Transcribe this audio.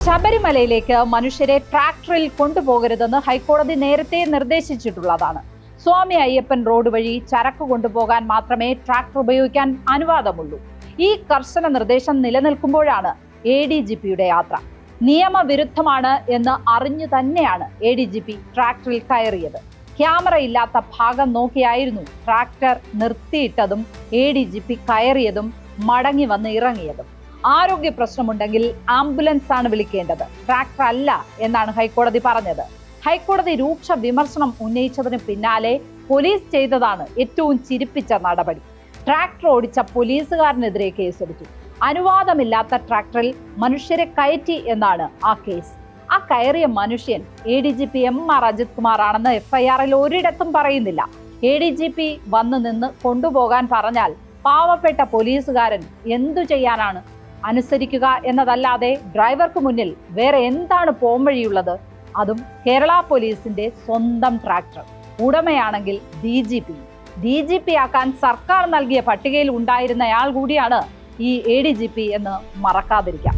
ശബരിമലയിലേക്ക് മനുഷ്യരെ ട്രാക്ടറിൽ കൊണ്ടുപോകരുതെന്ന് ഹൈക്കോടതി നേരത്തെ നിർദ്ദേശിച്ചിട്ടുള്ളതാണ്. സ്വാമി അയ്യപ്പൻ റോഡ് വഴി ചരക്ക് കൊണ്ടുപോകാൻ മാത്രമേ ട്രാക്ടർ ഉപയോഗിക്കാൻ അനുവാദമുള്ളൂ. ഈ കർശന നിർദ്ദേശം നിലനിൽക്കുമ്പോഴാണ് ADGPയുടെ യാത്ര. നിയമവിരുദ്ധമാണ് എന്ന് അറിഞ്ഞു തന്നെയാണ് ADGP ട്രാക്ടറിൽ കയറിയത്. ക്യാമറ ഇല്ലാത്ത ഭാഗം നോക്കിയായിരുന്നു ട്രാക്ടർ നിർത്തിയിട്ടതും ADGP കയറിയതും മടങ്ങി വന്ന് ഇറങ്ങിയതും. ആരോഗ്യ പ്രശ്നമുണ്ടെങ്കിൽ ആംബുലൻസ് ആണ് വിളിക്കേണ്ടത്, ട്രാക്ടർ അല്ല എന്നാണ് ഹൈക്കോടതി പറഞ്ഞത്. ഹൈക്കോടതി രൂക്ഷ വിമർശനം ഉന്നയിച്ചതിന് പിന്നാലെ പോലീസ് ചെയ്തതാണ് ഏറ്റവും ചിരിപ്പിച്ച നടപടി. ട്രാക്ടർ ഓടിച്ച പോലീസുകാരനെതിരെ കേസെടുത്തു. അനുവാദമില്ലാത്ത ട്രാക്ടറിൽ മനുഷ്യരെ കയറ്റി എന്നാണ് ആ കേസ്. ആ കയറിയ മനുഷ്യൻ ADGP MR അജിത് കുമാർ ആണെന്ന് FIR-ൽ ഒരിടത്തും പറയുന്നില്ല. ADGP വന്ന് നിന്ന് കൊണ്ടുപോകാൻ പറഞ്ഞാൽ പാവപ്പെട്ട പോലീസുകാരൻ എന്തു ചെയ്യാനാണ്? അനുസരിക്കുക എന്നതല്ലാതെ ഡ്രൈവർക്ക് മുന്നിൽ വേറെ എന്താണ് പോംവഴിയുള്ളത്? അതും കേരള പോലീസിന്റെ സ്വന്തം ട്രാക്ടർ. ഉടമയാണെങ്കിൽ DGP ആക്കാൻ സർക്കാർ നൽകിയ പട്ടികയിൽ ഉണ്ടായിരുന്നയാൾ കൂടിയാണ് ഈ ADGP എന്ന് മറക്കാതിരിക്കാം.